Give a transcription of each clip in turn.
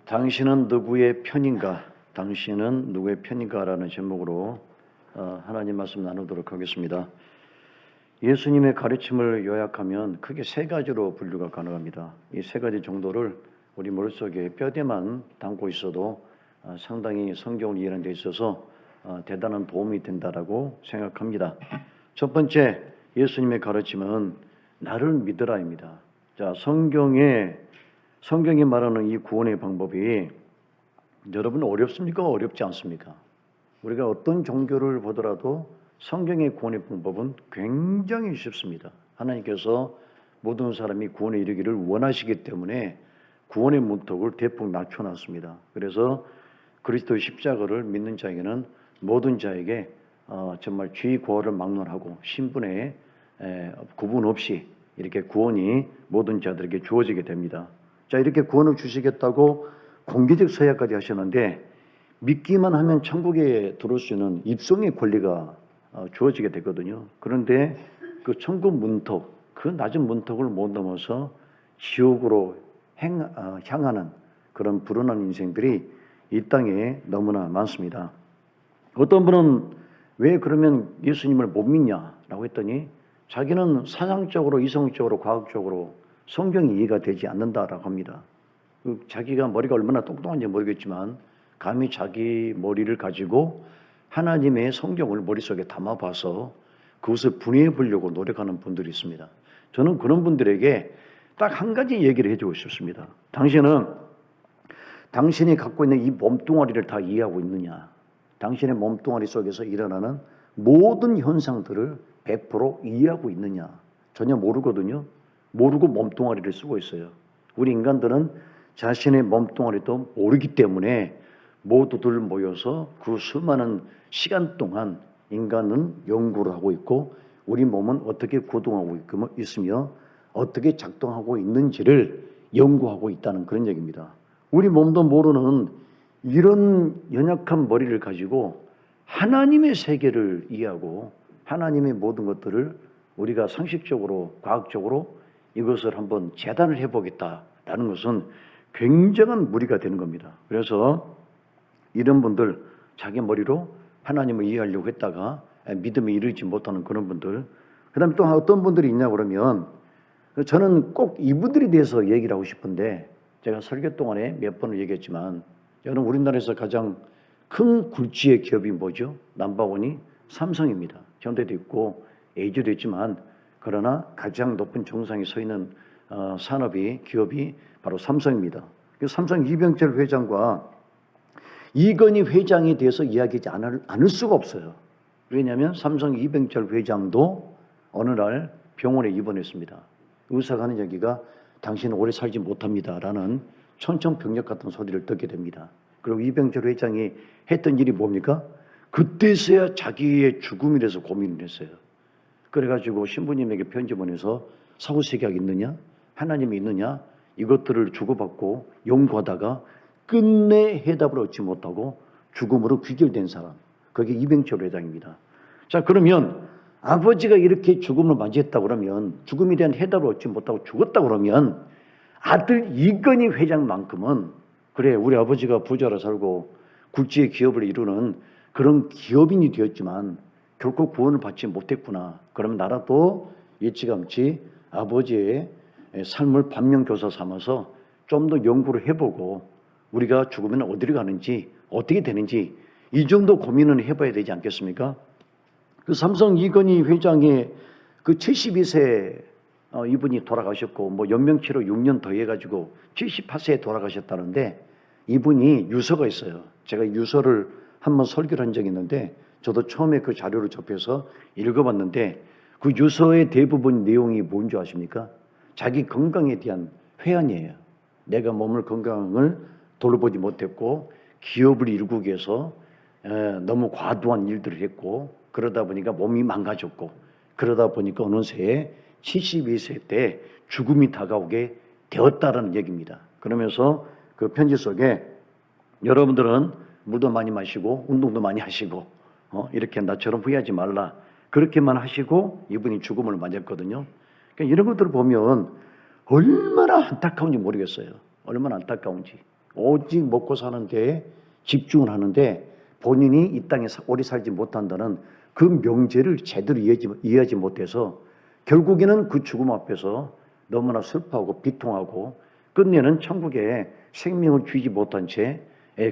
당신은 누구의 편인가? 당신은 누구의 편인가? 라는 제목으로 하나님 말씀 나누도록 하겠습니다. 예수님의 가르침을 요약하면 크게 세 가지로 분류가 가능합니다. 이 세 가지 정도를 우리 머릿속에 뼈대만 담고 있어도 상당히 성경을 이해하는 데 있어서 대단한 도움이 된다라고 생각합니다. 첫 번째, 예수님의 가르침은 나를 믿으라입니다. 자, 성경이 말하는 이 구원의 방법이 여러분 어렵습니까? 어렵지 않습니까? 우리가 어떤 종교를 보더라도 성경의 구원의 방법은 굉장히 쉽습니다. 하나님께서 모든 사람이 구원에 이르기를 원하시기 때문에 구원의 문턱을 대폭 낮춰놨습니다. 그래서 그리스도의 십자가를 믿는 자에게는 모든 자에게 정말 죄 고하를 막론하고 신분에 구분 없이 이렇게 구원이 모든 자들에게 주어지게 됩니다. 자, 이렇게 구원을 주시겠다고 공개적 서약까지 하셨는데 믿기만 하면 천국에 들어올 수 있는 입성의 권리가 주어지게 되거든요. 그런데 그 천국 문턱, 그 낮은 문턱을 못 넘어서 지옥으로 향하는 그런 불운한 인생들이 이 땅에 너무나 많습니다. 어떤 분은 왜 그러면 예수님을 못 믿냐라고 했더니 자기는 사상적으로, 이성적으로, 과학적으로 성경이 이해가 되지 않는다라고 합니다. 자기가 머리가 얼마나 똑똑한지 모르겠지만 감히 자기 머리를 가지고 하나님의 성경을 머릿속에 담아봐서 그것을 분해해 보려고 노력하는 분들이 있습니다. 저는 그런 분들에게 딱 한 가지 얘기를 해주고 싶습니다. 당신이 갖고 있는 이 몸뚱아리를 다 이해하고 있느냐? 당신의 몸뚱아리 속에서 일어나는 모든 현상들을 100% 이해하고 있느냐? 전혀 모르거든요. 모르고 몸뚱아리를 쓰고 있어요. 우리 인간들은 자신의 몸뚱아리도 모르기 때문에 모두들 모여서 그 수많은 시간 동안 인간은 연구를 하고 있고 우리 몸은 어떻게 구동하고 있으며 어떻게 작동하고 있는지를 연구하고 있다는 그런 얘기입니다. 우리 몸도 모르는 이런 연약한 머리를 가지고 하나님의 세계를 이해하고 하나님의 모든 것들을 우리가 상식적으로 과학적으로 이것을 한번 재단을 해보겠다라는 것은 굉장한 무리가 되는 겁니다. 그래서 이런 분들 자기 머리로 하나님을 이해하려고 했다가 믿음에 이르지 못하는 그런 분들, 그 다음에 또 어떤 분들이 있냐 그러면 저는 꼭 이분들에 대해서 얘기를 하고 싶은데 제가 설교 동안에 몇 번을 얘기했지만 저는 우리나라에서 가장 큰 굴지의 기업이 뭐죠? 넘버원이 삼성입니다. 현대도 있고 LG도 있지만 그러나 가장 높은 정상에 서 있는 기업이 바로 삼성입니다. 삼성 이병철 회장과 이건희 회장에 대해서 이야기하지 않을 수가 없어요. 왜냐하면 삼성 이병철 회장도 어느 날 병원에 입원했습니다. 의사가 하는 얘기가 당신은 오래 살지 못합니다라는 천청병력 같은 소리를 듣게 됩니다. 그리고 이병철 회장이 했던 일이 뭡니까? 그때서야 자기의 죽음에 대해서 고민을 했어요. 그래가지고 신부님에게 편지 보내서 사후세계학 있느냐? 하나님이 있느냐? 이것들을 주고받고 연구하다가 끝내 해답을 얻지 못하고 죽음으로 귀결된 사람. 그게 이병철 회장입니다. 자, 그러면 아버지가 이렇게 죽음을 맞이했다 그러면 죽음에 대한 해답을 얻지 못하고 죽었다 그러면 아들 이건희 회장만큼은 그래 우리 아버지가 부자로 살고 굴지의 기업을 이루는 그런 기업인이 되었지만 결코 구원을 받지 못했구나. 그러면 나라도 예치감치 아버지의 삶을 반면교사 삼아서 좀 더 연구를 해보고 우리가 죽으면 어디로 가는지 어떻게 되는지 이 정도 고민을 해봐야 되지 않겠습니까? 그 삼성 이건희 회장의 그 72세 이분이 돌아가셨고 뭐 연명치료 6년 더 해가지고 78세에 돌아가셨다는데 이분이 유서가 있어요. 제가 유서를 한번 설교를 한 적이 있는데 저도 처음에 그 자료를 접해서 읽어봤는데 그 유서의 대부분 내용이 뭔지 아십니까? 자기 건강에 대한 회한이에요. 내가 몸을 건강을 돌보지 못했고 기업을 이루기 위해서 너무 과도한 일들을 했고 그러다 보니까 몸이 망가졌고 그러다 보니까 어느새 72세 때 죽음이 다가오게 되었다라는 얘기입니다. 그러면서 그 편지 속에 여러분들은 물도 많이 마시고 운동도 많이 하시고 이렇게 나처럼 후회하지 말라 그렇게만 하시고 이분이 죽음을 맞았거든요. 그러니까 이런 것들을 보면 얼마나 안타까운지 모르겠어요. 얼마나 안타까운지. 오직 먹고 사는 데에 집중을 하는데 본인이 이 땅에 오래 살지 못한다는 그 명제를 제대로 이해하지 못해서 결국에는 그 죽음 앞에서 너무나 슬퍼하고 비통하고 끝내는 천국에 생명을 주지 못한 채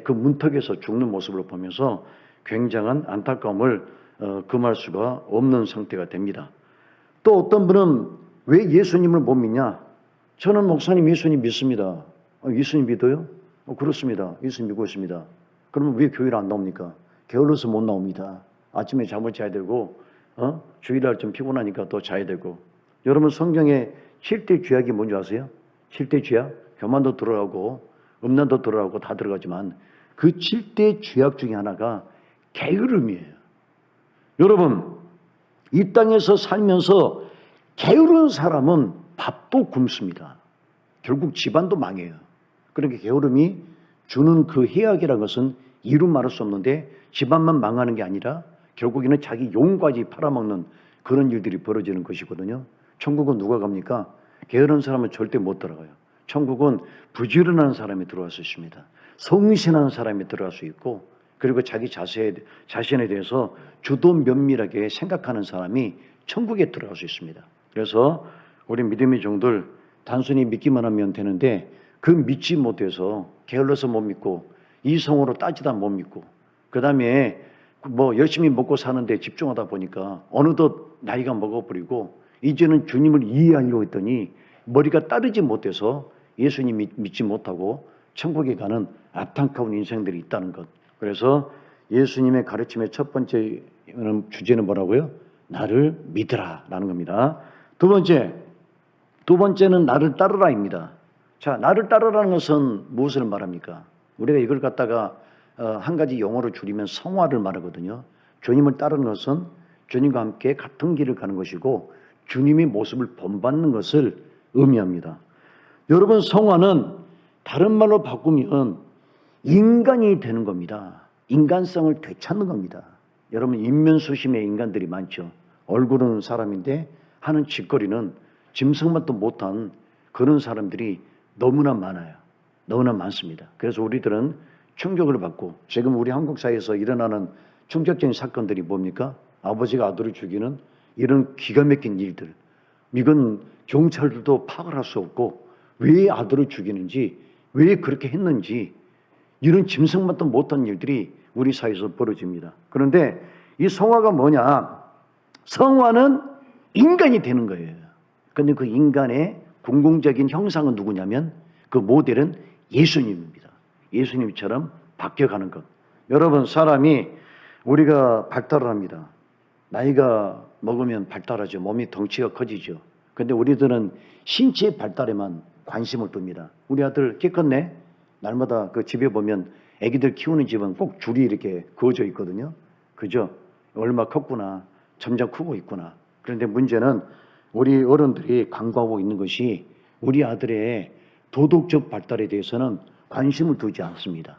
그 문턱에서 죽는 모습을 보면서 굉장한 안타까움을 금할 수가 없는 상태가 됩니다. 또 어떤 분은 왜 예수님을 못 믿냐? 저는 목사님 예수님 믿습니다. 예수님 믿어요? 그렇습니다. 예수님 믿고 있습니다. 그러면 왜 교회를 안 나옵니까? 게을러서 못 나옵니다. 아침에 잠을 자야 되고 주일날 좀 피곤하니까 또 자야 되고. 여러분 성경에 7대 죄악이 뭔지 아세요? 7대 죄악? 교만도 들어가고 음란도 들어가고 다 들어가지만 그 7대 죄악 중에 하나가 게으름이에요. 여러분 이 땅에서 살면서 게으른 사람은 밥도 굶습니다. 결국 집안도 망해요. 그러니까 게으름이 주는 그 해악이라는 것은 이루 말할 수 없는데 집안만 망하는 게 아니라 결국에는 자기 용까지 팔아먹는 그런 일들이 벌어지는 것이거든요. 천국은 누가 갑니까? 게으른 사람은 절대 못 들어가요. 천국은 부지런한 사람이 들어갈 수 있습니다. 성실한 사람이 들어갈 수 있고 그리고 자기 자신에 대해서 주도 면밀하게 생각하는 사람이 천국에 들어갈 수 있습니다. 그래서 우리 믿음의 종들 단순히 믿기만 하면 되는데 그 믿지 못해서 게을러서 못 믿고 이성으로 따지다 못 믿고 그 다음에 뭐 열심히 먹고 사는데 집중하다 보니까 어느덧 나이가 먹어버리고 이제는 주님을 이해하려고 했더니 머리가 따르지 못해서 예수님 믿지 못하고 천국에 가는 안타까운 인생들이 있다는 것. 그래서 예수님의 가르침의 첫 번째 주제는 뭐라고요? 나를 믿으라 라는 겁니다. 두 번째는 나를 따르라입니다. 자, 나를 따르라는 것은 무엇을 말합니까? 우리가 이걸 갖다가 한 가지 용어로 줄이면 성화를 말하거든요. 주님을 따르는 것은 주님과 함께 같은 길을 가는 것이고 주님의 모습을 본받는 것을 의미합니다. 여러분 성화는 다른 말로 바꾸면 인간이 되는 겁니다. 인간성을 되찾는 겁니다. 여러분 인면수심의 인간들이 많죠. 얼굴은 사람인데 하는 짓거리는 짐승만도 못한 그런 사람들이 너무나 많아요. 너무나 많습니다. 그래서 우리들은 충격을 받고 지금 우리 한국 사회에서 일어나는 충격적인 사건들이 뭡니까? 아버지가 아들을 죽이는 이런 기가 막힌 일들. 이건 경찰들도 파악을 할 수 없고 왜 아들을 죽이는지 왜 그렇게 했는지 이런 짐승만도 못한 일들이 우리 사회에서 벌어집니다. 그런데 이 성화가 뭐냐? 성화는 인간이 되는 거예요. 그런데 그 인간의 궁극적인 형상은 누구냐면 그 모델은 예수님입니다. 예수님처럼 바뀌어가는 것. 여러분 사람이 우리가 발달을 합니다. 나이가 먹으면 발달하죠. 몸이 덩치가 커지죠. 그런데 우리들은 신체 발달에만 관심을 둡니다. 우리 아들 키 컸네. 날마다 그 집에 보면 아기들 키우는 집은 꼭 줄이 이렇게 그어져 있거든요. 그죠? 얼마 컸구나. 점점 크고 있구나. 그런데 문제는 우리 어른들이 간과하고 있는 것이 우리 아들의 도덕적 발달에 대해서는 관심을 두지 않습니다.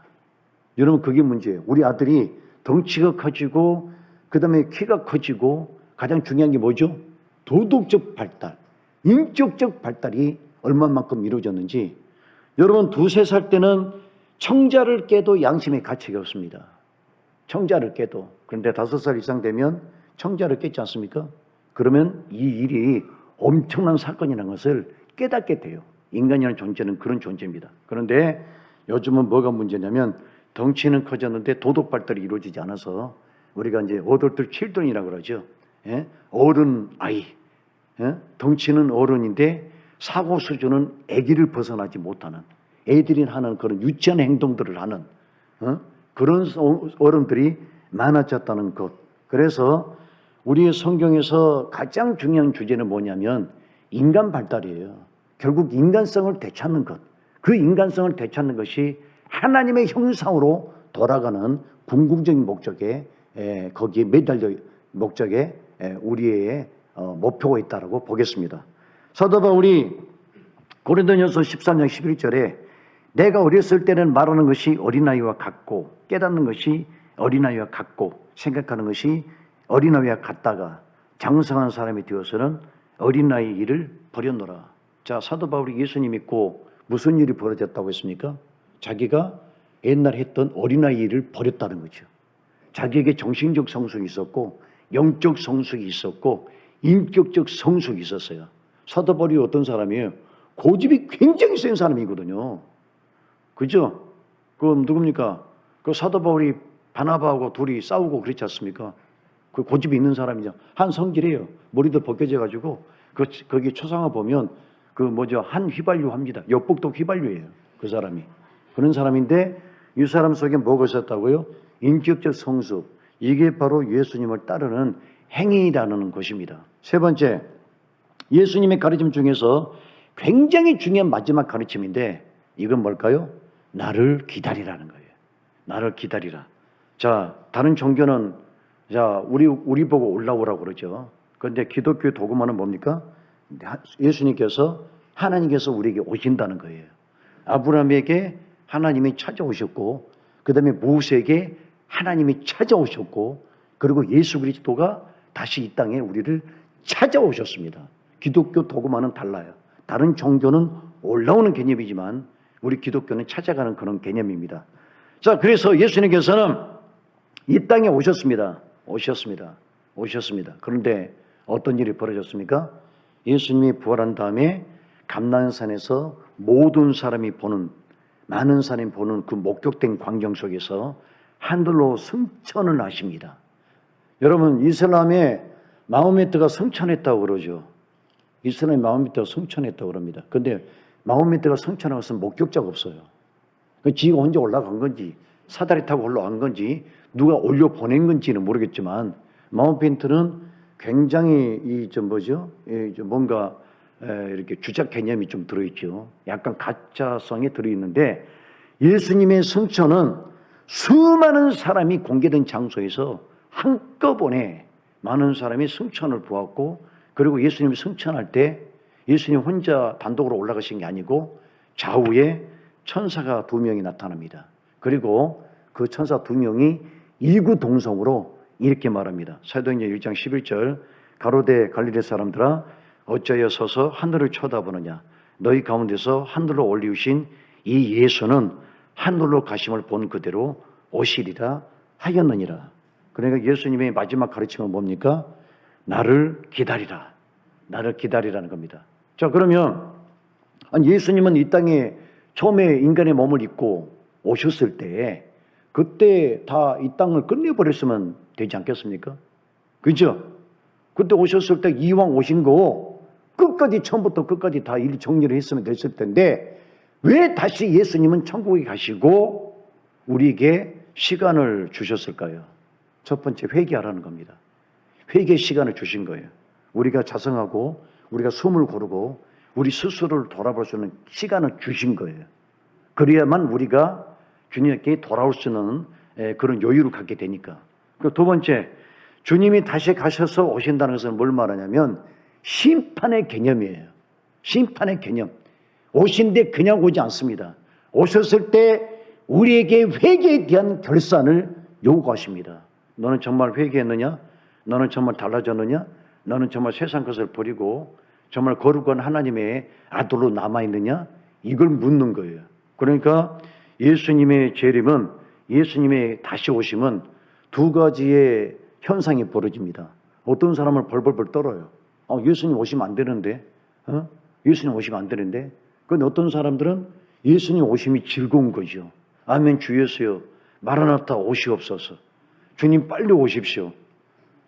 여러분 그게 문제예요. 우리 아들이 덩치가 커지고 그 다음에 키가 커지고 가장 중요한 게 뭐죠? 도덕적 발달, 인격적 발달이 얼마만큼 이루어졌는지. 여러분 2-3살 때는 청자를 깨도 양심의 가책이 없습니다. 청자를 깨도. 그런데 5살 이상 되면 청자를 깼지 않습니까? 그러면 이 일이 엄청난 사건이라는 것을 깨닫게 돼요. 인간이라는 존재는 그런 존재입니다. 그런데 요즘은 뭐가 문제냐면 덩치는 커졌는데 도덕 발달이 이루어지지 않아서 우리가 이제 어덜들 칠든이라고 그러죠. 예? 어른 아이. 예? 덩치는 어른인데 사고 수준은 아기를 벗어나지 못하는 애들이 하는 그런 유치한 행동들을 하는 그런 어른들이 많아졌다는 것. 그래서 우리의 성경에서 가장 중요한 주제는 뭐냐면 인간 발달이에요. 결국 인간성을 되찾는 것. 그 인간성을 되찾는 것이 하나님의 형상으로 돌아가는 궁극적인 목적에 거기에 매달려 목적에 우리의 목표가 있다라고 보겠습니다. 사도 바울이 고린도전서 13장 11절에 내가 어렸을 때는 말하는 것이 어린아이와 같고 깨닫는 것이 어린아이와 같고 생각하는 것이 어린아이와 같다가 장성한 사람이 되어서는 어린아이 일을 버렸노라. 자, 사도 바울이 예수님 믿고 무슨 일이 벌어졌다고 했습니까? 자기가 옛날에 했던 어린아이 일을 버렸다는 거죠. 자기에게 정신적 성숙이 있었고 영적 성숙이 있었고 인격적 성숙이 있었어요. 사도 바울이 어떤 사람이에요? 고집이 굉장히 센 사람이거든요. 그죠? 그 누굽니까? 그 사도 바울이 바나바하고 둘이 싸우고 그랬지 않습니까? 그 고집이 있는 사람이죠. 한 성질이에요. 머리도 벗겨져 가지고 거기 초상화 보면 그 한 휘발유 합니다. 역복도 휘발유예요. 그 사람이. 그런 사람인데 이 사람 속에 뭐가 있었다고요? 인격적 성숙. 이게 바로 예수님을 따르는 행위라는 것입니다. 세 번째, 예수님의 가르침 중에서 굉장히 중요한 마지막 가르침인데 이건 뭘까요? 나를 기다리라는 거예요. 나를 기다리라. 자, 다른 종교는 우리 보고 올라오라고 그러죠. 그런데 기독교 도구만은 뭡니까? 예수님께서 하나님께서 우리에게 오신다는 거예요. 아브라함에게 하나님이 찾아오셨고 그 다음에 모세에게 하나님이 찾아오셨고 그리고 예수 그리스도가 다시 이 땅에 우리를 찾아오셨습니다. 기독교 도구만은 달라요. 다른 종교는 올라오는 개념이지만 우리 기독교는 찾아가는 그런 개념입니다. 자, 그래서 예수님께서는 이 땅에 오셨습니다. 그런데 어떤 일이 벌어졌습니까? 예수님이 부활한 다음에 감난산에서 많은 사람이 보는 그 목격된 광경 속에서 하늘로 승천을 하십니다. 여러분, 이슬람의 마호메트가 승천했다고 그러죠. 이슬람의 마호메트가 승천했다고 그럽니다. 그런데 마호메트가 승천한 것은 목격자가 없어요. 지가 혼자 올라간 건지 사다리 타고 올라간 건지 누가 올려 보낸 건지는 모르겠지만 마호메트는 굉장히 뭔가 이렇게 주작 개념이 좀 들어있죠. 약간 가짜성이 들어있는데 예수님의 승천은 수많은 사람이 공개된 장소에서 한꺼번에 많은 사람이 승천을 보았고 그리고 예수님이 승천할 때 예수님 혼자 단독으로 올라가신 게 아니고 좌우에 천사가 2명이 나타납니다. 그리고 그 천사 2명이 이구동성으로 이렇게 말합니다. 사도행전 1장 11절 가로되 갈릴리 사람들아 어찌하여 서서 하늘을 쳐다보느냐 너희 가운데서 하늘로 올리우신 이 예수는 하늘로 가심을 본 그대로 오시리라 하였느니라. 그러니까 예수님의 마지막 가르침은 뭡니까? 나를 기다리라. 나를 기다리라는 겁니다. 자, 그러면 예수님은 이 땅에 처음에 인간의 몸을 입고 오셨을 때 그때 다 이 땅을 끝내버렸으면 되지 않겠습니까? 그죠? 그때 오셨을 때 이왕 오신 거 끝까지 처음부터 끝까지 다 일 정리를 했으면 됐을 텐데 왜 다시 예수님은 천국에 가시고 우리에게 시간을 주셨을까요? 첫 번째 회개하라는 겁니다. 회개 시간을 주신 거예요. 우리가 자성하고 우리가 숨을 고르고 우리 스스로를 돌아볼 수 있는 시간을 주신 거예요. 그래야만 우리가 주님께 돌아올 수 있는 그런 여유를 갖게 되니까. 두 번째, 주님이 다시 가셔서 오신다는 것은 뭘 말하냐면 심판의 개념이에요. 심판의 개념. 오신데 그냥 오지 않습니다. 오셨을 때 우리에게 회개에 대한 결산을 요구하십니다. 너는 정말 회개했느냐? 너는 정말 달라졌느냐? 너는 정말 세상 것을 버리고 정말 거룩한 하나님의 아들로 남아있느냐? 이걸 묻는 거예요. 그러니까 예수님의 재림은 예수님의 다시 오심은 두 가지의 현상이 벌어집니다. 어떤 사람은 벌벌벌 떨어요. 예수님 오시면 안 되는데, 예수님 오시면 안 되는데. 그런데 어떤 사람들은 예수님 오심이 즐거운 거죠. 아멘 주 예수여 마라나타 오시옵소서. 주님 빨리 오십시오.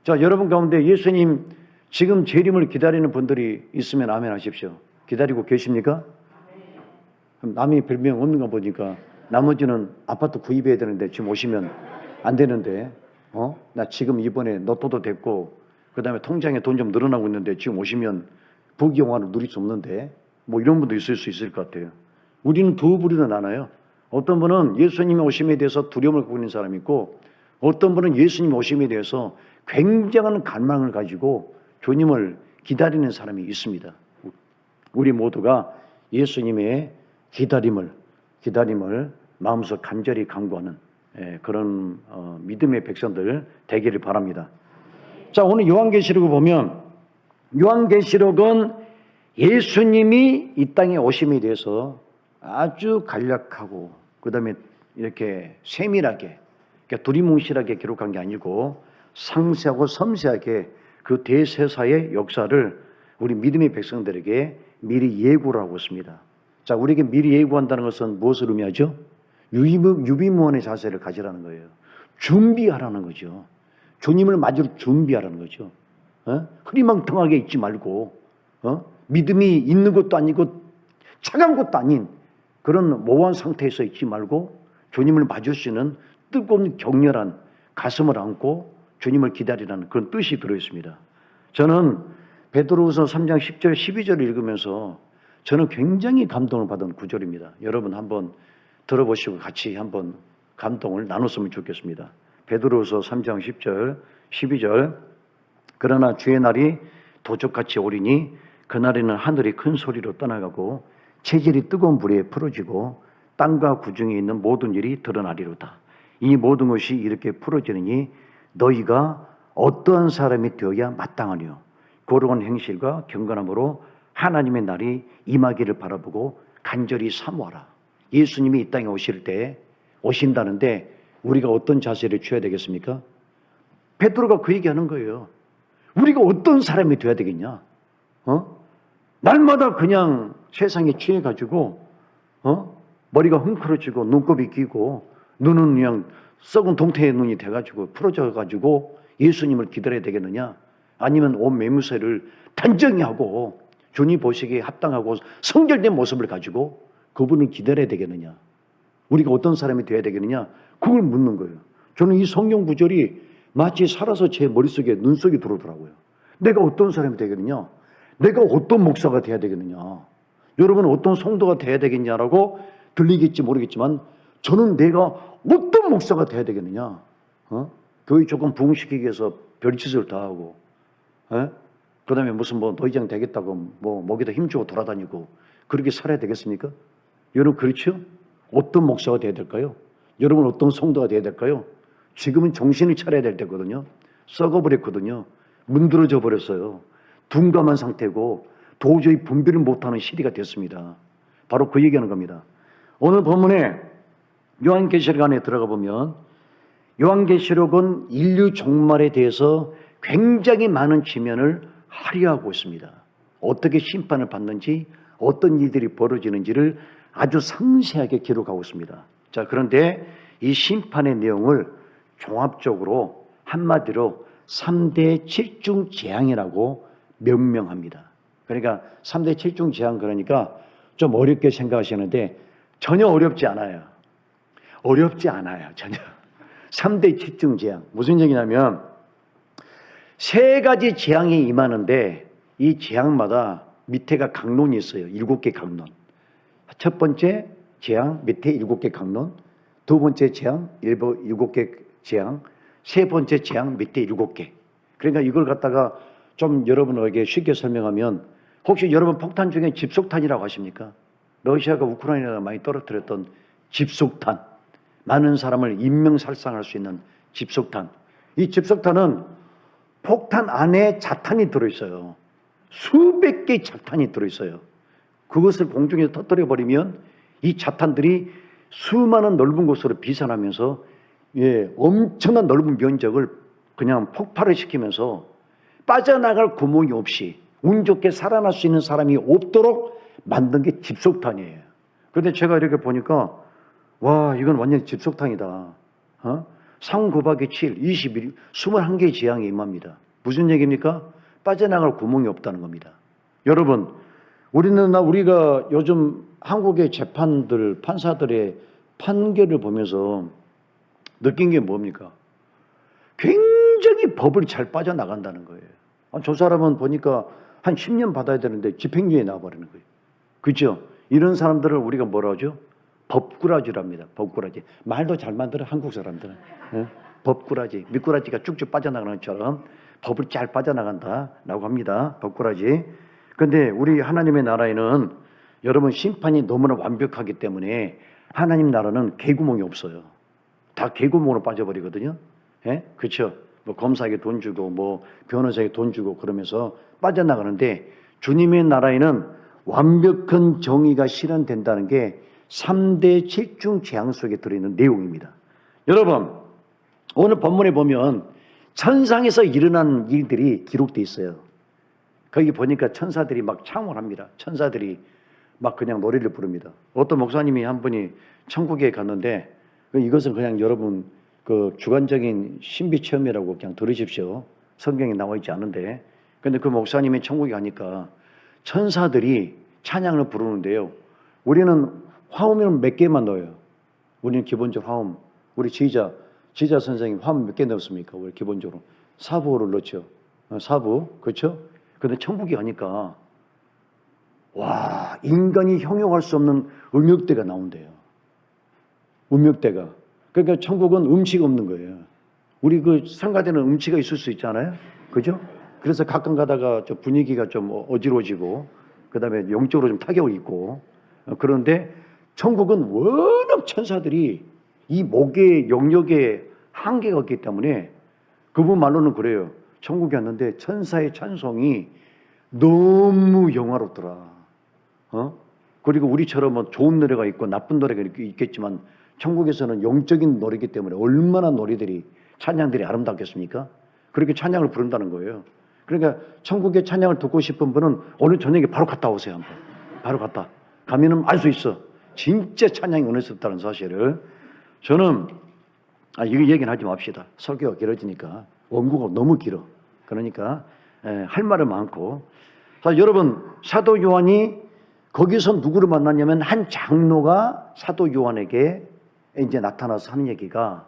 자, 여러분 가운데 예수님 지금 재림을 기다리는 분들이 있으면 아멘 하십시오. 기다리고 계십니까? 남이 별명 없는 거 보니까 나머지는 아파트 구입해야 되는데 지금 오시면 안 되는데 나 지금 이번에 로또도 됐고 그 다음에 통장에 돈 좀 늘어나고 있는데 지금 오시면 부귀영화를 누릴 수 없는데 뭐 이런 분도 있을 수 있을 것 같아요. 우리는 두 부류로 나눠요. 어떤 분은 예수님의 오심에 대해서 두려움을 갖고 있는 사람이 있고 어떤 분은 예수님 오심에 대해서 굉장한 갈망을 가지고 주님을 기다리는 사람이 있습니다. 우리 모두가 예수님의 기다림을 마음속 간절히 간구하는 그런 믿음의 백성들 되기를 바랍니다. 자, 오늘 요한계시록을 보면 요한계시록은 예수님이 이 땅에 오심에 대해서 아주 간략하고 그다음에 이렇게 세밀하게, 그러니까 두리뭉실하게 기록한 게 아니고 상세하고 섬세하게 그 대세사의 역사를 우리 믿음의 백성들에게 미리 예고를 하고 있습니다. 자, 우리에게 미리 예고한다는 것은 무엇을 의미하죠? 유비무원의 자세를 가지라는 거예요. 준비하라는 거죠. 주님을 맞을 준비하라는 거죠. 흐리망텅하게 있지 말고, 믿음이 있는 것도 아니고 차가운 것도 아닌 그런 모호한 상태에서 있지 말고 주님을 맞을 수 있는 뜨거운 격렬한 가슴을 안고 주님을 기다리라는 그런 뜻이 들어있습니다. 저는 베드로후서 3장 10절 12절을 읽으면서 저는 굉장히 감동을 받은 구절입니다. 여러분 한번 들어보시고 같이 한번 감동을 나눴으면 좋겠습니다. 베드로후서 3장 10절 12절 그러나 주의 날이 도적같이 오리니 그날에는 하늘이 큰 소리로 떠나가고 체질이 뜨거운 불에 풀어지고 땅과 구중에 있는 모든 일이 드러나리로다. 이 모든 것이 이렇게 풀어지느니 너희가 어떠한 사람이 되어야 마땅하뇨. 거룩한 행실과 경건함으로 하나님의 날이 임하기를 바라보고 간절히 사모하라. 예수님이 이 땅에 오실 때 오신다는데 우리가 어떤 자세를 취해야 되겠습니까? 베드로가 그 얘기하는 거예요. 우리가 어떤 사람이 되어야 되겠냐? 날마다 그냥 세상에 취해가지고 머리가 흥크러지고 눈곱이 끼고 눈은 그냥 썩은 동태의 눈이 돼가지고 풀어져가지고 예수님을 기다려야 되겠느냐? 아니면 온 매무새를 단정히 하고 주님 보시기에 합당하고 성결된 모습을 가지고 그분을 기다려야 되겠느냐? 우리가 어떤 사람이 되어야 되겠느냐? 그걸 묻는 거예요. 저는 이 성경 구절이 마치 살아서 제 머릿속에 눈속에 들어오더라고요. 내가 어떤 사람이 되겠느냐? 내가 어떤 목사가 돼야 되겠느냐? 여러분은 어떤 성도가 돼야 되겠냐라고 들리겠지 모르겠지만 저는 내가 어떤 목사가 돼야 되겠느냐? 교회 조금 부흥시키기 위해서 별짓을 다 하고, 그 다음에 무슨 노회장 되겠다고 목에다 힘주고 돌아다니고 그렇게 살아야 되겠습니까? 여러분 그렇죠? 어떤 목사가 돼야 될까요? 여러분 어떤 성도가 돼야 될까요? 지금은 정신을 차려야 될 때거든요. 썩어버렸거든요. 문드러져 버렸어요. 둔감한 상태고 도저히 분별을 못하는 시대가 됐습니다. 바로 그 얘기하는 겁니다. 오늘 본문에 요한계시록 안에 들어가 보면 요한계시록은 인류 종말에 대해서 굉장히 많은 지면을 할애하고 있습니다. 어떻게 심판을 받는지 어떤 일들이 벌어지는지를 아주 상세하게 기록하고 있습니다. 자, 그런데 이 심판의 내용을 종합적으로 한마디로 3대 7중 재앙이라고 명명합니다. 그러니까 3대 7중 재앙 그러니까 좀 어렵게 생각하시는데 전혀 어렵지 않아요. 어렵지 않아요. 전혀. 3대 7중 재앙. 무슨 얘기냐면 세 가지 재앙이 임하는데 이 재앙마다 밑에가 강론이 있어요. 7개 강론. 첫 번째 재앙 밑에 7개 강론, 두 번째 재앙 7개 재앙, 세 번째 재앙 밑에 7개. 그러니까 이걸 갖다가 좀 여러분에게 쉽게 설명하면 혹시 여러분 폭탄 중에 집속탄이라고 하십니까? 러시아가 우크라이나에 많이 떨어뜨렸던 집속탄, 많은 사람을 인명살상할 수 있는 집속탄. 이 집속탄은 폭탄 안에 자탄이 들어있어요. 수백 개의 자탄이 들어있어요. 그것을 공중에 터뜨려 버리면 이 자탄들이 수많은 넓은 곳으로 비산하면서 엄청난 넓은 면적을 그냥 폭발을 시키면서 빠져나갈 구멍이 없이 운 좋게 살아날 수 있는 사람이 없도록 만든 게 집속탄이에요. 그런데 제가 이렇게 보니까 와, 이건 완전 집속탄이다. 상응 곱하기 7, 21, 21개의 재앙이 임합니다. 무슨 얘기입니까? 빠져나갈 구멍이 없다는 겁니다. 여러분, 우리가 요즘 한국의 재판들, 판사들의 판결을 보면서 느낀 게 뭡니까? 굉장히 법을 잘 빠져나간다는 거예요. 저 사람은 보니까 한 10년 받아야 되는데 집행유예 나와버리는 거예요. 그렇죠? 이런 사람들을 우리가 뭐라 하죠? 법꾸라지랍니다. 법꾸라지. 말도 잘 만들어 한국 사람들은. 법꾸라지. 미꾸라지가 쭉쭉 빠져나가는 것처럼 법을 잘 빠져나간다라고 합니다. 법꾸라지. 그런데 우리 하나님의 나라에는 여러분 심판이 너무나 완벽하기 때문에 하나님 나라는 개구멍이 없어요. 다 개구멍으로 빠져버리거든요. 그렇죠? 검사에게 돈 주고 변호사에게 돈 주고 그러면서 빠져나가는데 주님의 나라에는 완벽한 정의가 실현된다는 게 3대 질중 재앙 속에 들어있는 내용입니다. 여러분, 오늘 본문에 보면 천상에서 일어난 일들이 기록되어 있어요. 거기 보니까 천사들이 막 창원합니다. 천사들이 막 그냥 노래를 부릅니다. 어떤 목사님이 한 분이 천국에 갔는데 이것은 그냥 여러분 그 주관적인 신비 체험이라고 그냥 들으십시오. 성경에 나와 있지 않은데. 근데 그 목사님이 천국에 가니까 천사들이 찬양을 부르는데요. 우리는 화음을 몇 개만 넣어요. 우리는 기본적으로 화음. 우리 지휘자 선생님 화음 몇 개 넣습니까? 우리 기본적으로 사부호를 넣죠. 사부, 그렇죠? 근데 천국에 가니까 와, 인간이 형용할 수 없는 음역대가 나온대요. 음역대가. 그러니까 천국은 음치가 없는 거예요. 우리 그 상가되는 음치가 있을 수 있잖아요. 그죠? 그래서 가끔 가다가 좀 분위기가 좀 어지러워지고, 그 다음에 영적으로 좀 타격이 있고, 그런데 천국은 워낙 천사들이 이 목의 영역에 한계가 없기 때문에 그분 말로는 그래요. 천국에 왔는데 천사의 찬송이 너무 영화롭더라. 그리고 우리처럼 뭐 좋은 노래가 있고 나쁜 노래가 있겠지만 천국에서는 영적인 노래이기 때문에 얼마나 노래들이 찬양들이 아름답겠습니까? 그렇게 찬양을 부른다는 거예요. 그러니까 천국의 찬양을 듣고 싶은 분은 오늘 저녁에 바로 갔다 오세요. 한번. 바로 갔다 가면은 알 수 있어. 진짜 찬양이 은혜스럽다는 사실을. 저는 이거 얘기는 하지 맙시다. 설교가 길어지니까. 원고가 너무 길어. 그러니까 할 말은 많고. 자, 여러분, 사도 요한이 거기서 누구를 만났냐면 한 장로가 사도 요한에게 이제 나타나서 하는 얘기가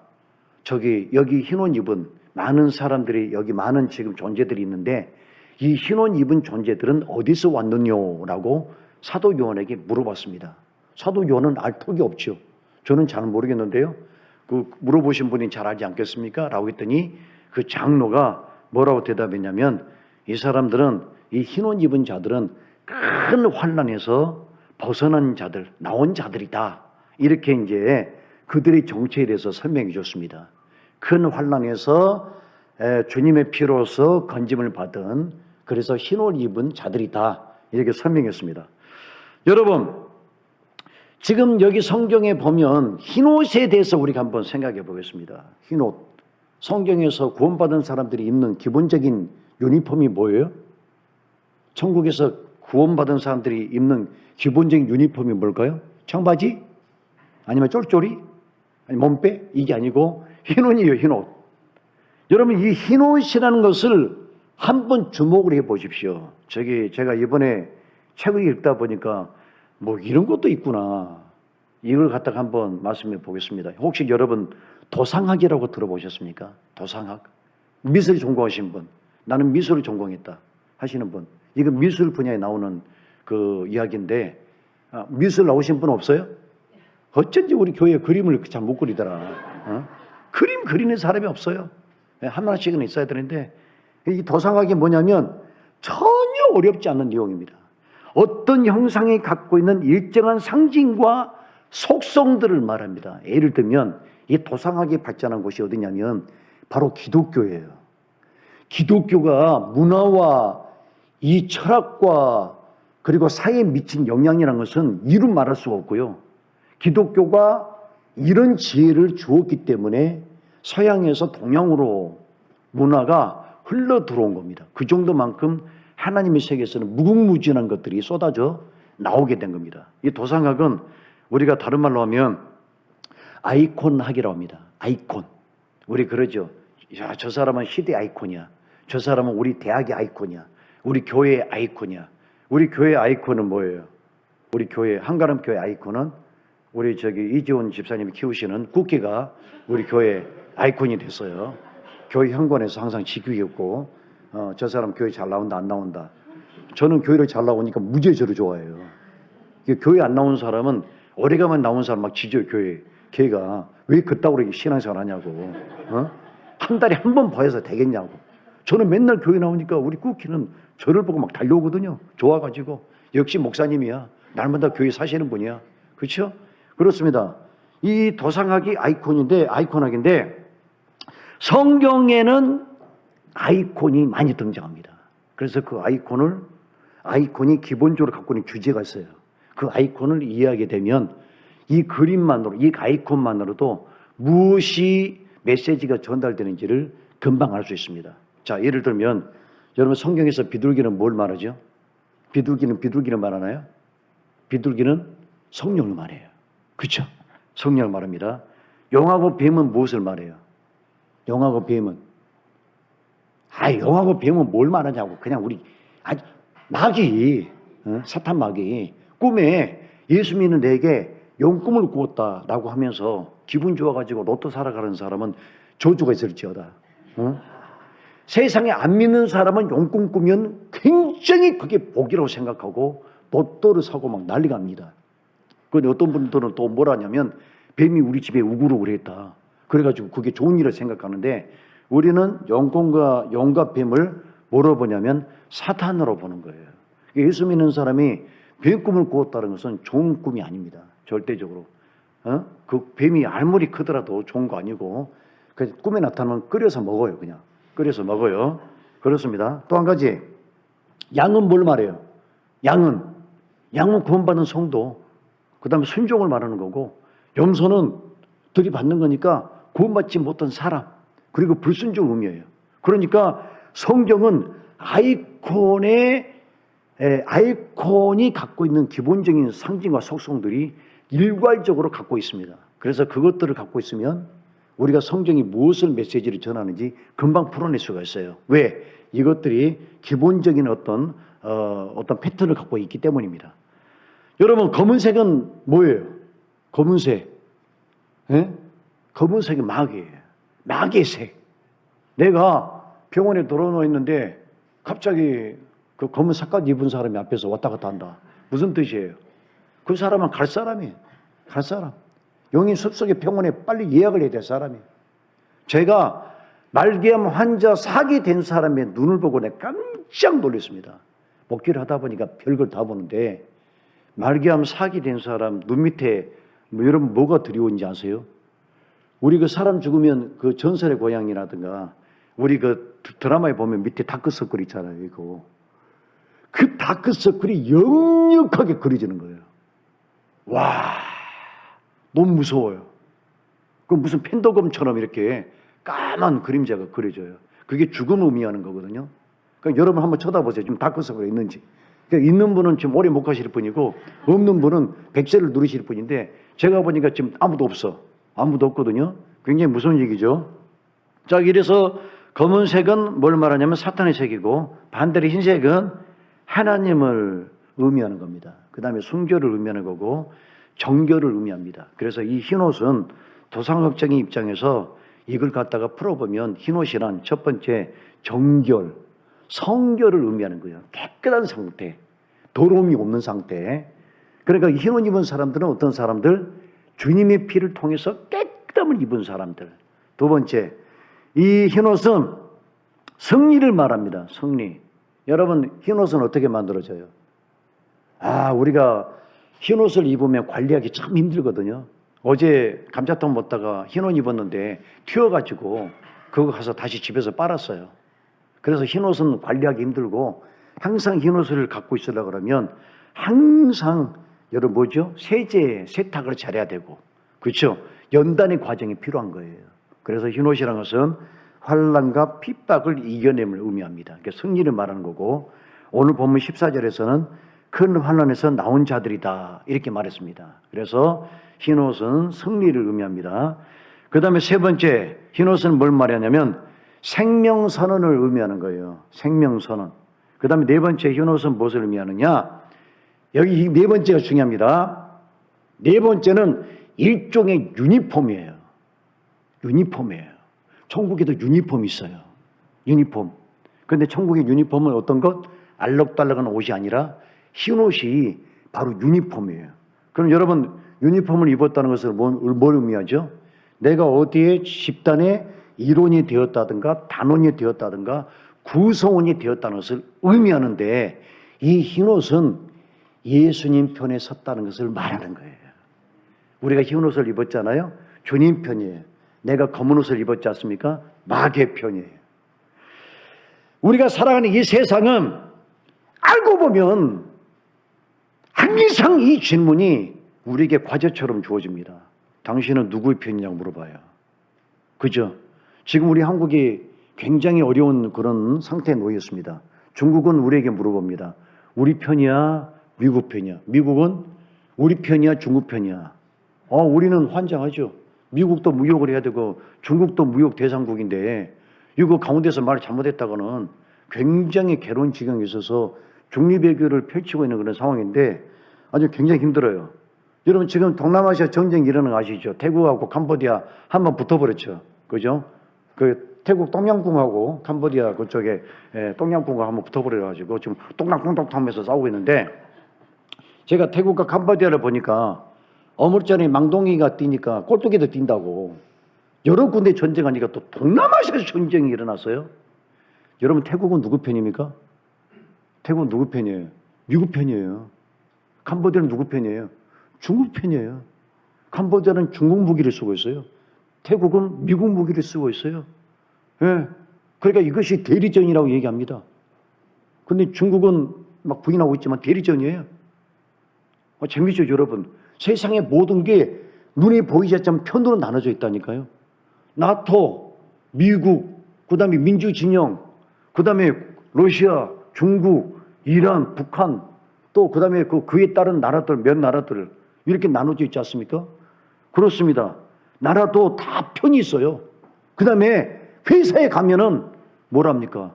여기 흰 옷 입은 많은 사람들이 여기 많은 지금 존재들이 있는데 이 흰 옷 입은 존재들은 어디서 왔느냐라고 사도 요한에게 물어봤습니다. 사도 요한은 알 턱이 없죠. 저는 잘 모르겠는데요. 그 물어보신 분이 잘 알지 않겠습니까? 라고 했더니 그 장로가 뭐라고 대답했냐면 이 사람들은 이 흰 옷 입은 자들은 큰 환난에서 벗어난 자들, 나온 자들이다. 이렇게 이제 그들의 정체에 대해서 설명해 줬습니다. 큰 환난에서 주님의 피로서 건짐을 받은 그래서 흰 옷 입은 자들이다. 이렇게 설명했습니다. 여러분, 지금 여기 성경에 보면 흰 옷에 대해서 우리가 한번 생각해 보겠습니다. 흰 옷. 성경에서 구원받은 사람들이 입는 기본적인 유니폼이 뭐예요? 천국에서 구원받은 사람들이 입는 기본적인 유니폼이 뭘까요? 청바지? 아니면 쫄쫄이? 아니 몸빼? 이게 아니고 흰 옷이에요. 흰 옷. 여러분, 이 흰 옷이라는 것을 한번 주목을 해 보십시오. 제가 이번에 책을 읽다 보니까 뭐 이런 것도 있구나. 이걸 갖다가 한번 말씀해 보겠습니다. 혹시 여러분 도상학이라고 들어보셨습니까? 도상학. 미술 전공하신 분. 나는 미술을 전공했다 하시는 분. 이거 미술 분야에 나오는 그 이야기인데 미술 나오신 분 없어요? 어쩐지 우리 교회 그림을 잘 못 그리더라. 그림 그리는 사람이 없어요. 하나씩은 있어야 되는데 이 도상학이 뭐냐면 전혀 어렵지 않은 내용입니다. 어떤 형상이 갖고 있는 일정한 상징과 속성들을 말합니다. 예를 들면 이 도상학이 발전한 곳이 어디냐면 바로 기독교예요. 기독교가 문화와 이 철학과 그리고 사회에 미친 영향이라는 것은 이루 말할 수가 없고요. 기독교가 이런 지혜를 주었기 때문에 서양에서 동양으로 문화가 흘러 들어온 겁니다. 그 정도만큼 하나님의 세계에서는 무궁무진한 것들이 쏟아져 나오게 된 겁니다. 이 도상학은 우리가 다른 말로 하면 아이콘학이라고 합니다. 아이콘. 우리 그러죠. 야, 저 사람은 시대 아이콘이야. 저 사람은 우리 대학의 아이콘이야. 우리 교회의 아이콘이야. 우리 교회 아이콘은 뭐예요? 우리 교회 한가람 교회 아이콘은 우리 이지훈 집사님이 키우시는 국기가 우리 교회 아이콘이 됐어요. 교회 현관에서 항상 지키겠고 저 사람 교회 잘 나온다 안 나온다. 저는 교회를 잘 나오니까 무지하게 저를 좋아해요. 교회 안 나온 사람은 오래가만 나온 사람 막 지져요. 걔가 왜 그따구로 신앙생활 하냐고. 한 달에 한 번 봐서 되겠냐고. 저는 맨날 교회 나오니까 우리 쿠키는 저를 보고 막 달려오거든요. 좋아가지고 역시 목사님이야. 날마다 교회 사시는 분이야. 그렇죠? 그렇습니다. 이 도상학이 아이콘학인데 성경에는 아이콘이 많이 등장합니다. 그래서 그 아이콘이 기본적으로 갖고 있는 주제가 있어요. 그 아이콘을 이해하게 되면 이 그림만으로, 이 아이콘만으로도 무엇이 메시지가 전달되는지를 금방 알 수 있습니다. 자, 예를 들면 여러분 성경에서 비둘기는 뭘 말하죠? 비둘기는 말하나요? 비둘기는 성령을 말해요. 그렇죠? 성령을 말합니다. 용하고 뱀은 무엇을 말해요? 용하고 뱀은 용하고 뱀은 뭘 말하냐고. 그냥 우리 마귀, 사탄 마귀 꿈에 예수 믿는 내게 용꿈을 꾸었다라고 하면서 기분 좋아가지고 로또 살아가는 사람은 저주가 있을지어다. 세상에 안 믿는 사람은 용꿈 꾸면 굉장히 그게 복이라고 생각하고 로또를 사고 막 난리가 납니다. 그런데 어떤 분들은 또 뭘 하냐면 뱀이 우리 집에 우글우글 했다. 그래가지고 그게 좋은 일을 생각하는데 우리는 용과 뱀을 뭐로 보냐면 사탄으로 보는 거예요. 예수 믿는 사람이 뱀 꿈을 꾸었다는 것은 좋은 꿈이 아닙니다. 절대적으로. 그 뱀이 아무리 크더라도 좋은 거 아니고 그 꿈에 나타나면 끓여서 먹어요. 그냥 끓여서 먹어요. 그렇습니다. 또 한 가지, 양은 뭘 말해요? 양은 구원받은 성도, 그 다음에 순종을 말하는 거고, 염소는 들이받는 거니까 구원받지 못한 사람, 그리고 불순종 의미예요. 그러니까 성경은 아이콘이 갖고 있는 기본적인 상징과 속성들이 일괄적으로 갖고 있습니다. 그래서 그것들을 갖고 있으면 우리가 성경이 무엇을 메시지를 전하는지 금방 풀어낼 수가 있어요. 왜? 이것들이 기본적인 어떤 패턴을 갖고 있기 때문입니다. 여러분, 검은색은 뭐예요? 검은색. 검은색이 마귀예요. 마귀의 색. 내가 병원에 들어누워 있는데 갑자기 그 검은 삭갓 입은 사람이 앞에서 왔다 갔다 한다. 무슨 뜻이에요? 그 사람은 갈 사람이에요. 갈 사람. 용인 숲속의 병원에 빨리 예약을 해야 될 사람이에요. 제가 말기암 환자 사기 된 사람의 눈을 보고 내가 깜짝 놀랐습니다. 목회를 하다 보니까 별걸 다 보는데 말기암 사기 된 사람 눈 밑에 여러분 뭐가 드리운지 아세요? 우리 그 사람 죽으면 그 전설의 고향이라든가 우리 그 드라마에 보면 밑에 다크서클 있잖아요. 이거. 그 다크서클이 역력하게 그려지는 거예요. 와, 너무 무서워요. 그 무슨 펜더검처럼 이렇게 까만 그림자가 그려져요. 그게 죽음을 의미하는 거거든요. 그러니까 여러분 한번 쳐다보세요. 지금 다크서클이 있는지. 그러니까 있는 분은 지금 오래 못 가실 뿐이고 없는 분은 백세를 누리실 뿐인데 제가 보니까 지금 아무도 없어. 아무도 없거든요. 굉장히 무서운 얘기죠. 자, 이래서 검은색은 뭘 말하냐면 사탄의 색이고 반대로 흰색은 하나님을 의미하는 겁니다. 그 다음에 순교를 의미하는 거고 정결을 의미합니다. 그래서 이 흰옷은 도상학적인 입장에서 이걸 갖다가 풀어보면 흰옷이란 첫 번째 정결, 성결을 의미하는 거예요. 깨끗한 상태, 더러움이 없는 상태. 그러니까 흰옷 입은 사람들은 어떤 사람들? 주님의 피를 통해서 깨끗함을 입은 사람들. 두 번째, 이 흰옷은 승리를 말합니다. 승리. 여러분, 흰옷은 어떻게 만들어져요? 우리가 흰옷을 입으면 관리하기 참 힘들거든요. 어제 감자탕 먹다가 흰옷 입었는데 튀어가지고 그거 가서 다시 집에서 빨았어요. 그래서 흰옷은 관리하기 힘들고 항상 흰옷을 갖고 있으려고 그러면 항상 여러분 뭐죠? 세탁을 잘해야 되고 그렇죠? 연단의 과정이 필요한 거예요. 그래서 흰옷이라는 것은 환난과 핍박을 이겨냄을 의미합니다. 그러니까 승리를 말하는 거고 오늘 본문 14절에서는 큰 환난에서 나온 자들이다 이렇게 말했습니다. 그래서 흰옷은 승리를 의미합니다. 그 다음에 세 번째 흰옷은 뭘 말하냐면 생명선언을 의미하는 거예요. 생명선언. 그 다음에 네 번째 흰옷은 무엇을 의미하느냐? 여기 이 네 번째가 중요합니다. 네 번째는 일종의 유니폼이에요. 유니폼이에요. 천국에도 유니폼이 있어요. 유니폼. 그런데 천국의 유니폼은 어떤 것? 알록달록한 옷이 아니라 흰옷이 바로 유니폼이에요. 그럼 여러분 유니폼을 입었다는 것은 뭘 의미하죠? 내가 어디에 집단의 일원이 되었다든가 단원이 되었다든가 구성원이 되었다는 것을 의미하는데 이 흰옷은 예수님 편에 섰다는 것을 말하는 거예요. 우리가 흰옷을 입었잖아요. 주님 편이에요. 내가 검은 옷을 입었지 않습니까? 마귀의 편이에요. 우리가 살아가는 이 세상은 알고 보면 항상 이 질문이 우리에게 과제처럼 주어집니다. 당신은 누구의 편이냐고 물어봐요. 그죠? 지금 우리 한국이 굉장히 어려운 그런 상태에 놓여 있습니다. 중국은 우리에게 물어봅니다. 우리 편이야? 미국 편이야? 미국은 우리 편이야? 중국 편이야? 우리는 환장하죠. 미국도 무역을 해야 되고 중국도 무역 대상국인데 이거 가운데서 말 잘못했다가는 굉장히 괴로운 지경에 있어서 중립외교를 펼치고 있는 그런 상황인데 아주 굉장히 힘들어요. 여러분 지금 동남아시아 전쟁이 일어나는 거 아시죠? 태국하고 캄보디아 한번 붙어버렸죠. 그죠? 그 태국 똠양꿍하고 캄보디아 그쪽에 똠양꿍과 한번 붙어버려가지고 지금 똥랑똥똥 하면서 싸우고 있는데 제가 태국과 캄보디아를 보니까 어물전에 망동이가 뛰니까 꼴뚜기도 뛴다고 여러 군데 전쟁하니까 또 동남아시아에서 전쟁이 일어났어요. 여러분 태국은 누구 편입니까? 태국은 누구 편이에요? 미국 편이에요. 캄보디아는 누구 편이에요? 중국 편이에요. 캄보디아는 중국 무기를 쓰고 있어요. 태국은 미국 무기를 쓰고 있어요. 예. 그러니까 이것이 대리전이라고 얘기합니다. 근데 중국은 막 부인하고 있지만 대리전이에요. 재미있죠, 여러분? 세상의 모든 게 눈에 보이지 않지만 편으로 나눠져 있다니까요. 나토, 미국, 그 다음에 민주진영, 그 다음에 러시아, 중국, 이란, 북한, 또 그 다음에 그에 따른 나라들, 몇 나라들, 이렇게 나눠져 있지 않습니까? 그렇습니다. 나라도 다 편이 있어요. 그 다음에 회사에 가면은 뭐랍니까?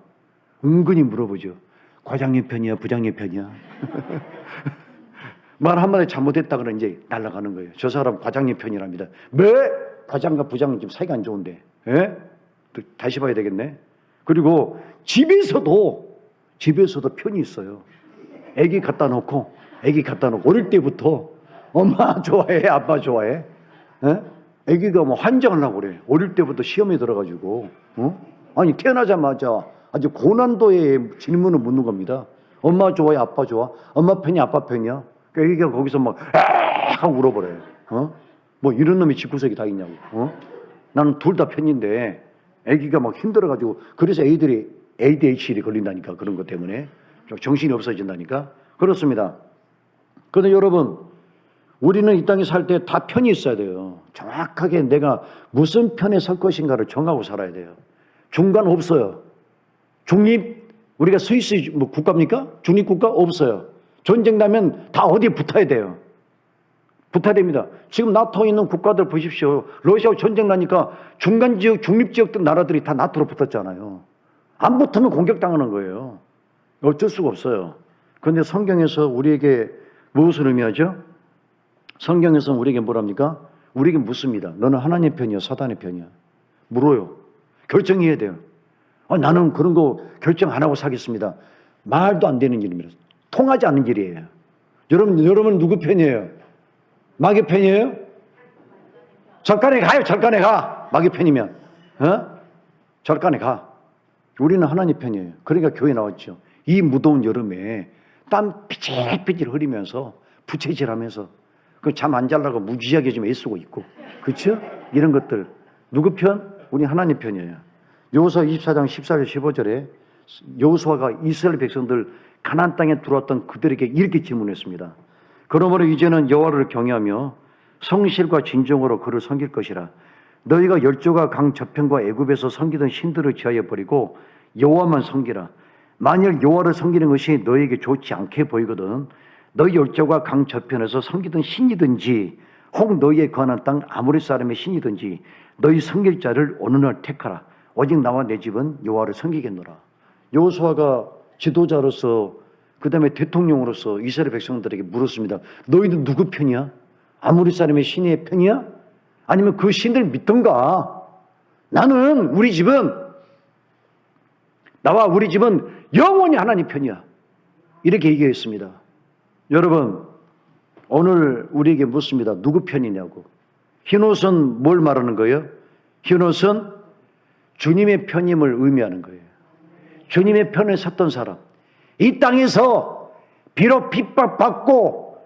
은근히 물어보죠. 과장님 편이야, 부장님 편이야? 말 한마디 잘못했다 그러면 이제 날아가는 거예요. 저 사람 과장님 편이랍니다. 왜? 과장과 부장은 지금 사이가 안 좋은데. 예? 다시 봐야 되겠네. 그리고 집에서도 편이 있어요. 애기 갖다 놓고 어릴 때부터 엄마 좋아해, 아빠 좋아해. 예? 애기가 뭐 환장하려고 그래. 어릴 때부터 시험에 들어가지고. 아니 태어나자마자 아주 고난도의 질문을 묻는 겁니다. 엄마 좋아해, 아빠 좋아? 엄마 편이야, 아빠 편이야? 그러니까 애기가 거기서 막 하고 울어버려요. 뭐 이런 놈이 집구석이 다 있냐고. 나는 둘 다 편인데 애기가 막 힘들어가지고 그래서 애들이 ADHD에 걸린다니까. 그런 것 때문에 정신이 없어진다니까. 그렇습니다. 그런데 여러분 우리는 이 땅에 살 때 다 편이 있어야 돼요. 정확하게 내가 무슨 편에 설 것인가를 정하고 살아야 돼요. 중간 없어요. 중립, 우리가 스위스 뭐 국가입니까? 중립국가 없어요. 전쟁 나면 다 어디에 붙어야 돼요. 붙어야 됩니다. 지금 나토에 있는 국가들 보십시오. 러시아와 전쟁 나니까 중간지역, 중립지역 나라들이 다 나토로 붙었잖아요. 안 붙으면 공격당하는 거예요. 어쩔 수가 없어요. 그런데 성경에서 우리에게 무엇을 의미하죠? 성경에서 우리에게 뭐랍니까? 우리에게 묻습니다. 너는 하나님의 편이야, 사단의 편이야? 물어요. 결정해야 돼요. 나는 그런 거 결정 안 하고 살겠습니다. 말도 안 되는 일입니다. 통하지 않는 일이에요. 여러분 누구 편이에요? 마귀 편이에요? 절간에 가요. 절간에 가. 마귀 편이면. 절간에 가. 우리는 하나님 편이에요. 그러니까 교회 나왔죠. 이 무더운 여름에 땀 피질피질 흐리면서 부채질하면서 그 잠 안 자려고 무지하게 좀 애쓰고 있고, 그렇죠? 이런 것들 누구 편? 우리 하나님 편이에요. 여호수아 24장 14절 15절에 여호수아가 이스라엘 백성들 가나안 땅에 들어왔던 그들에게 이렇게 질문했습니다. 그러므로 이제는 여호와를 경외하며 성실과 진정으로 그를 섬길 것이라. 너희가 열조가 강 저편과 애굽에서 섬기던 신들을 제하여 버리고 여호와만 섬기라. 만일 여호와를 섬기는 것이 너희에게 좋지 않게 보이거든 너희 열조가 강 저편에서 섬기던 신이든지 혹 너희의 거하는 땅 아모리 사람의 신이든지 너희 섬길 자를 어느 날 택하라. 오직 나와 내 집은 여호와를 섬기겠노라. 여호수아가 지도자로서 그 다음에 대통령으로서 이스라엘 백성들에게 물었습니다. 너희는 누구 편이야? 아모리 사람의 신의 편이야? 아니면 그 신들 믿던가? 나는 우리 집은 영원히 하나님 편이야. 이렇게 얘기했습니다. 여러분 오늘 우리에게 묻습니다. 누구 편이냐고. 흰옷은 뭘 말하는 거예요? 흰옷은 주님의 편임을 의미하는 거예요. 주님의 편에 섰던 사람. 이 땅에서 비록 핍박받고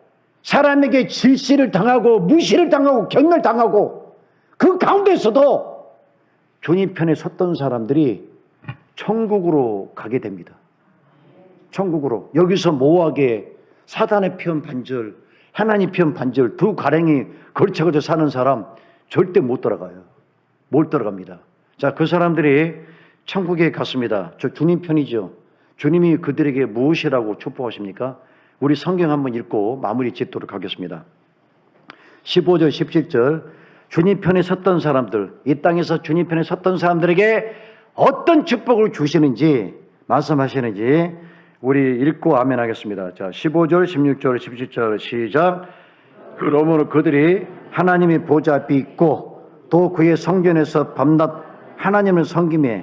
사람에게 질시를 당하고 무시를 당하고 경멸당하고 그 가운데서도 주님 편에 섰던 사람들이 천국으로 가게 됩니다. 천국으로. 여기서 모호하게 사단의 편 반절, 하나님 편 반절 두 가랭이 걸쳐가지고 사는 사람 절대 못 들어가요. 못 들어갑니다. 자, 그 사람들이 천국에 갔습니다. 저 주님 편이죠. 주님이 그들에게 무엇이라고 축복하십니까? 우리 성경 한번 읽고 마무리 짓도록 하겠습니다. 15절 17절 주님 편에 섰던 사람들, 이 땅에서 주님 편에 섰던 사람들에게 어떤 축복을 주시는지 말씀하시는지 우리 읽고 아멘 하겠습니다. 자, 15절 16절 17절 시작. 그러므로 그들이 하나님의 보좌 앞에 있고 또 그의 성전에서 밤낮 하나님을 섬기며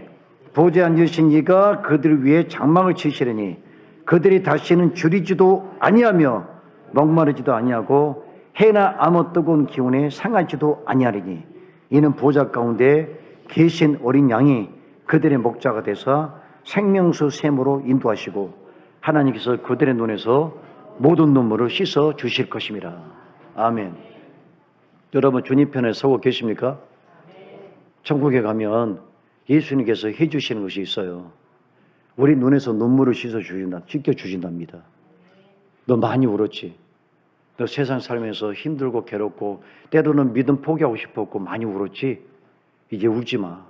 보좌에 앉으신 이가 그들을 위해 장막을 치시리니 그들이 다시는 줄이지도 아니하며 목마르지도 아니하고 해나 아무 뜨거운 기운에 상하지도 아니하리니 이는 보좌 가운데 계신 어린 양이 그들의 목자가 되사 생명수 샘으로 인도하시고 하나님께서 그들의 눈에서 모든 눈물을 씻어 주실 것입니다. 아멘. 여러분 주님 편에 서고 계십니까? 천국에 가면 예수님께서 해주시는 것이 있어요. 우리 눈에서 눈물을 씻어 주신다, 씻겨 주신답니다. 너 많이 울었지? 너 세상 살면서 힘들고 괴롭고 때로는 믿음 포기하고 싶었고 많이 울었지? 이제 울지 마.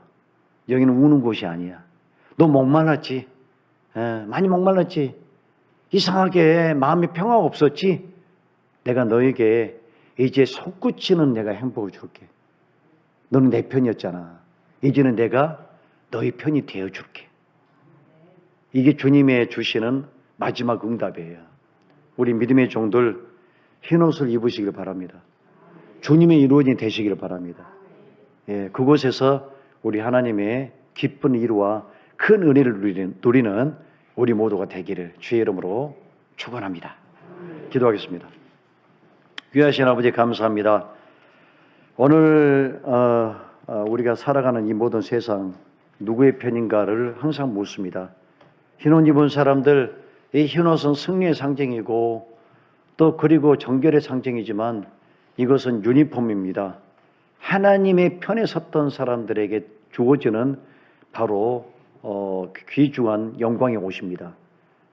여기는 우는 곳이 아니야. 너 목말랐지? 많이 목말랐지? 이상하게 마음에 평화가 없었지? 내가 너에게 이제 솟구치는 내가 행복을 줄게. 너는 내 편이었잖아. 이제는 내가 너의 편이 되어줄게. 이게 주님의 주시는 마지막 응답이에요. 우리 믿음의 종들 흰옷을 입으시길 바랍니다. 주님의 이루어진 되시기를 바랍니다. 예, 그곳에서 우리 하나님의 기쁜 이루와 큰 은혜를 누리는 우리 모두가 되기를 주의 이름으로 축원합니다. 기도하겠습니다. 귀하신 아버지 감사합니다. 오늘 우리가 살아가는 이 모든 세상 누구의 편인가를 항상 묻습니다. 흰옷 입은 사람들, 이 흰옷은 승리의 상징이고 또 그리고 정결의 상징이지만 이것은 유니폼입니다. 하나님의 편에 섰던 사람들에게 주어지는 바로 귀중한 영광의 옷입니다.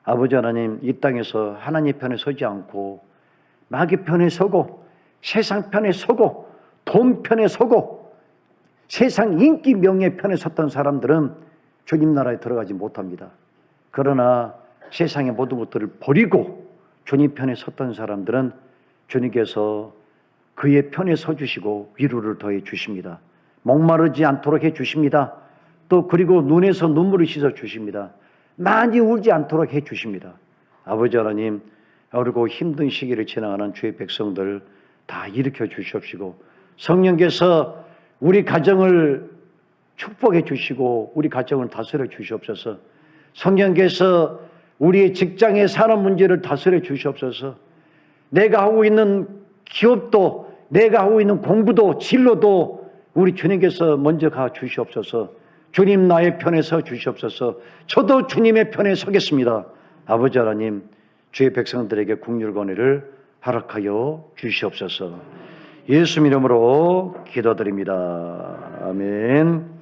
아버지 하나님, 이 땅에서 하나님 편에 서지 않고 마귀 편에 서고 세상 편에 서고 돈 편에 서고 세상 인기 명예 편에 섰던 사람들은 주님 나라에 들어가지 못합니다. 그러나 세상의 모든 것들을 버리고 주님 편에 섰던 사람들은 주님께서 그의 편에 서주시고 위로를 더해 주십니다. 목마르지 않도록 해 주십니다. 또 그리고 눈에서 눈물을 씻어 주십니다. 많이 울지 않도록 해 주십니다. 아버지 하나님, 어렵고 힘든 시기를 지나가는 주의 백성들 다 일으켜 주시옵시고 성령께서 우리 가정을 축복해 주시고 우리 가정을 다스려 주시옵소서. 성령께서 우리의 직장의 산업 문제를 다스려 주시옵소서. 내가 하고 있는 기업도 내가 하고 있는 공부도 진로도 우리 주님께서 먼저 가 주시옵소서. 주님 나의 편에 서 주시옵소서. 저도 주님의 편에 서겠습니다. 아버지 하나님, 주의 백성들에게 긍휼 권위를 허락하여 주시옵소서. 예수 이름으로 기도드립니다. 아멘.